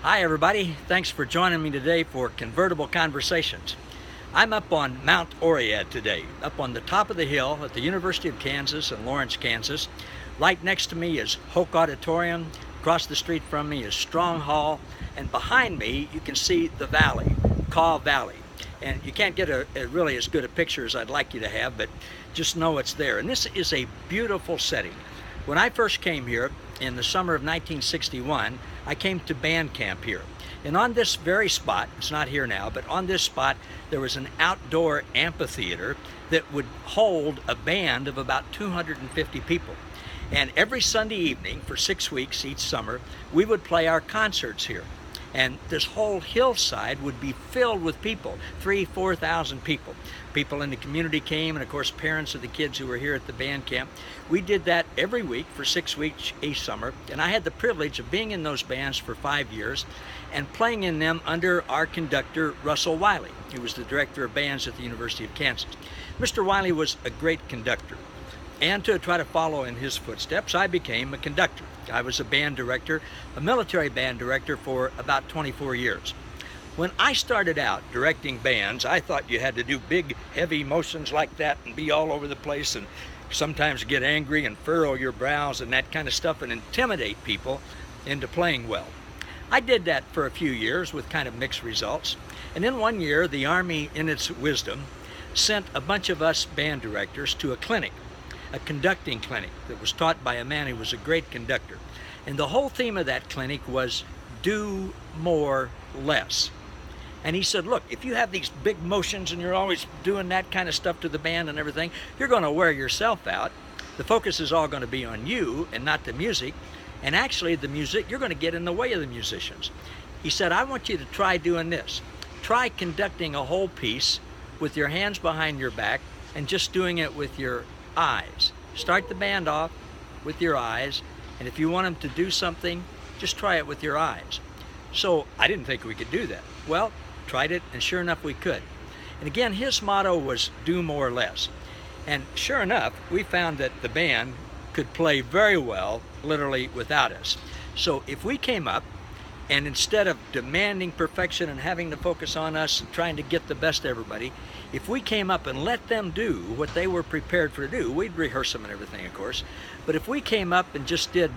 Hi everybody, thanks for joining me today for Convertible Conversations. I'm up on Mount Oread today, up on the top of the hill at the University of Kansas in Lawrence, Kansas. Right next to me is Hoke Auditorium, across the street from me is Strong Hall, and behind me you can see the valley, Kaw Valley. And you can't get really as good a picture as I'd like you to have, but just know it's there. And this is a beautiful setting. When I first came here in the summer of 1961, I came to band camp here. And on this very spot, it's not here now, but on this spot, there was an outdoor amphitheater that would hold a band of about 250 people. And every Sunday evening for 6 weeks each summer, we would play our concerts here. And this whole hillside would be filled with people, 3,000-4,000 people. People in the community came, and of course parents of the kids who were here at the band camp. We did that every week for 6 weeks each summer, and I had the privilege of being in those bands for 5 years and playing in them under our conductor, Russell Wiley, who was the director of bands at the University of Kansas. Mr. Wiley was a great conductor, and to try to follow in his footsteps, I became a conductor. I was a band director, a military band director for about 24 years. When I started out directing bands, I thought you had to do big, heavy motions like that and be all over the place and sometimes get angry and furrow your brows and that kind of stuff and intimidate people into playing well. I did that for a few years with kind of mixed results. And then one year, the Army, in its wisdom, sent a bunch of us band directors to a clinic, a conducting clinic that was taught by a man who was a great conductor. And the whole theme of that clinic was do more, less. And he said, look, if you have these big motions and you're always doing that kind of stuff to the band and everything, you're going to wear yourself out. The focus is all going to be on you and not the music. And actually the music, you're going to get in the way of the musicians. He said, I want you to try doing this. Try conducting a whole piece with your hands behind your back and just doing it with your eyes. Start the band off with your eyes, and if you want them to do something, just try it with your eyes. So I didn't think we could do that. Well, tried it, and sure enough we could. And again, his motto was do more, less. And sure enough, we found that the band could play very well, literally without us. So if we came up, and instead of demanding perfection and having to focus on us and trying to get the best of everybody, if we came up and let them do what they were prepared for to do, we'd rehearse them and everything, of course, but if we came up and just did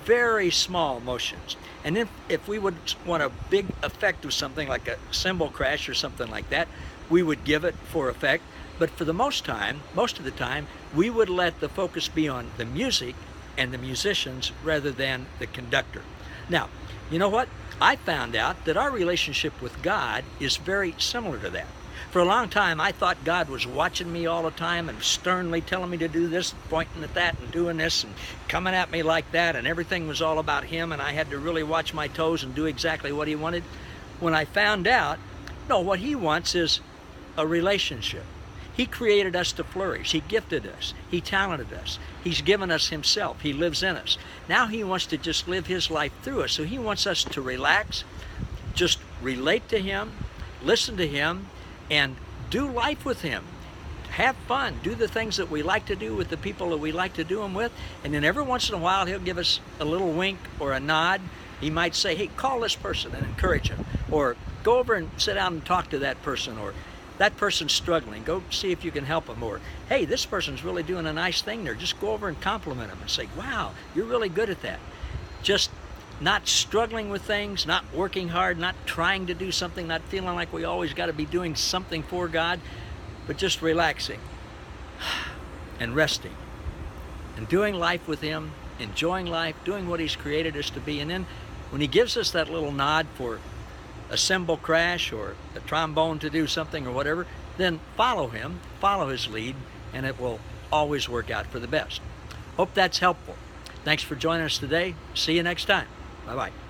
very small motions, and then if we would want a big effect of something like a cymbal crash or something like that, we would give it for effect. But for the most of the time, we would let the focus be on the music and the musicians rather than the conductor. Now, you know what? I found out that our relationship with God is very similar to that. For a long time, I thought God was watching me all the time and sternly telling me to do this, pointing at that and doing this and coming at me like that, and everything was all about Him, and I had to really watch my toes and do exactly what He wanted. When I found out, no, what He wants is a relationship. He created us to flourish. He gifted us. He talented us. He's given us Himself. He lives in us. Now He wants to just live His life through us. So He wants us to relax, just relate to Him, listen to Him, and do life with Him. Have fun. Do the things that we like to do with the people that we like to do them with. And then every once in a while, He'll give us a little wink or a nod. He might say, hey, call this person and encourage him. Or go over and sit down and talk to that person. Or that person's struggling, go see if you can help them. Or, hey, this person's really doing a nice thing there. Just go over and compliment them and say, wow, you're really good at that. Just not struggling with things, not working hard, not trying to do something, not feeling like we always got to be doing something for God, but just relaxing and resting and doing life with Him, enjoying life, doing what He's created us to be. And then when He gives us that little nod for a cymbal crash or a trombone to do something or whatever, then follow Him, follow His lead, and it will always work out for the best. Hope that's helpful. Thanks for joining us today. See you next time. Bye-bye.